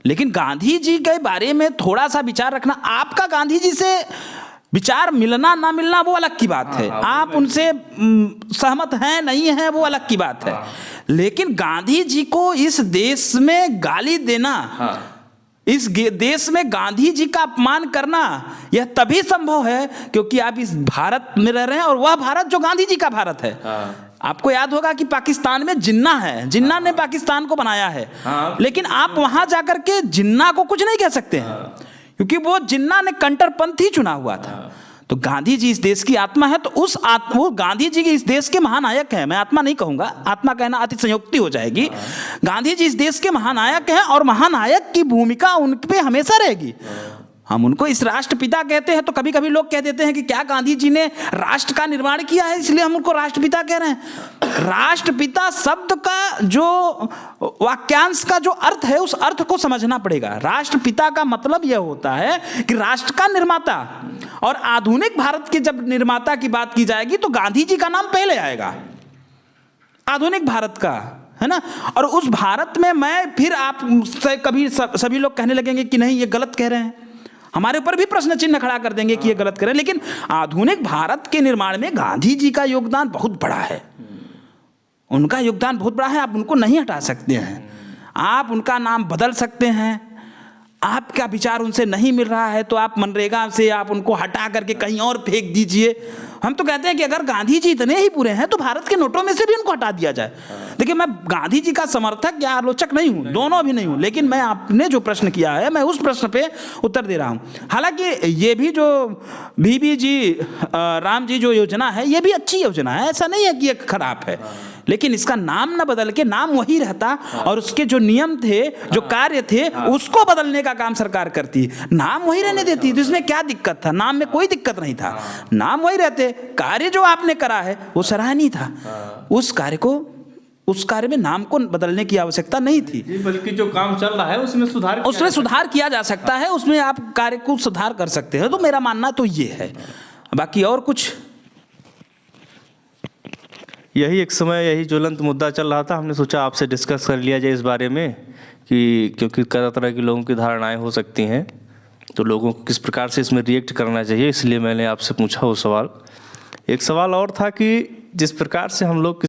लेकिन गांधी जी के बारे में थोड़ा सा विचार रखना, आपका गांधी जी से विचार मिलना ना मिलना वो अलग की बात है, आप उनसे सहमत हैं नहीं हैं वो अलग की बात है, लेकिन गांधी जी को इस देश में गाली देना, इस देश में गांधी जी का अपमान करना, यह तभी संभव है क्योंकि आप इस भारत में रह रहे हैं और वह भारत जो गांधी जी का भारत है। आपको याद होगा कि पाकिस्तान में जिन्ना है, जिन्ना ने पाकिस्तान को बनाया है, लेकिन आप वहां जाकर के जिन्ना को कुछ नहीं कह सकते हैं क्योंकि वो जिन्ना ने कट्टरपंथी चुना हुआ था। तो गांधी जी इस देश की आत्मा है, तो वो गांधी जी इस देश के महानायक हैं। मैं आत्मा नहीं कहूंगा, आत्मा कहना अति संयुक्ति हो जाएगी। गांधी जी इस देश के महानायक हैं और महानायक की भूमिका उन पे हमेशा रहेगी। हम उनको इस राष्ट्रपिता कहते हैं, तो कभी कभी लोग कह देते हैं कि क्या गांधी जी ने राष्ट्र का निर्माण किया है इसलिए हम उनको राष्ट्रपिता कह रहे हैं। राष्ट्रपिता शब्द का जो वाक्यांश का जो अर्थ है उस अर्थ को समझना पड़ेगा। राष्ट्रपिता का मतलब यह होता है कि राष्ट्र का निर्माता, और आधुनिक भारत के जब निर्माता की बात की जाएगी तो गांधी जी का नाम पहले आएगा, आधुनिक भारत का, है ना। और उस भारत में मैं फिर आप कभी सभी लोग कहने लगेंगे कि नहीं ये गलत कह रहे हैं, हमारे ऊपर भी प्रश्न चिन्ह खड़ा कर देंगे कि ये गलत करें, लेकिन आधुनिक भारत के निर्माण में गांधी जी का योगदान बहुत बड़ा है, उनका योगदान बहुत बड़ा है। आप उनको नहीं हटा सकते हैं, आप उनका नाम बदल सकते हैं, आपका विचार उनसे नहीं मिल रहा है तो आप मनरेगा से आप उनको हटा करके कहीं और फेंक दीजिए। हम तो कहते हैं कि अगर गांधी जी इतने ही बुरे हैं तो भारत के नोटों में से भी उनको हटा दिया जाए। देखिए, मैं गांधी जी का समर्थक या आलोचक नहीं हूं, दोनों भी नहीं हूं, लेकिन मैं आपने जो प्रश्न किया है मैं उस प्रश्न पे उत्तर दे रहा हूं। हालांकि ये भी जो बीबी जी राम जी जो योजना है ये भी अच्छी योजना है, ऐसा नहीं है कि ये खराब है, लेकिन इसका नाम ना बदल के नाम वही रहता और उसके जो नियम थे, जो कार्य थे, उसको बदलने का काम सरकार करती, नाम वही रहने देती। तो इसमें क्या दिक्कत था? नाम में कोई दिक्कत नहीं था, नाम वही रहते, कार्य जो आपने करा है वो सराहनीय था, उस कार्य में नाम को बदलने की आवश्यकता नहीं थी, बल्कि जो काम चल रहा है उसमें सुधार किया जा सकता है, उसमें आप कार्य को सुधार कर सकते हैं। तो मेरा मानना तो ये है, बाकी और कुछ यही एक समय यही ज्वलंत मुद्दा चल रहा था, हमने सोचा आपसे डिस्कस कर लिया जाए इस बारे में कि क्योंकि तरह तरह के लोगों की धारणाएं हो सकती हैं, तो लोगों को किस प्रकार से इसमें रिएक्ट करना चाहिए, इसलिए मैंने आपसे पूछा वो सवाल। एक सवाल और था कि जिस प्रकार से हम लोग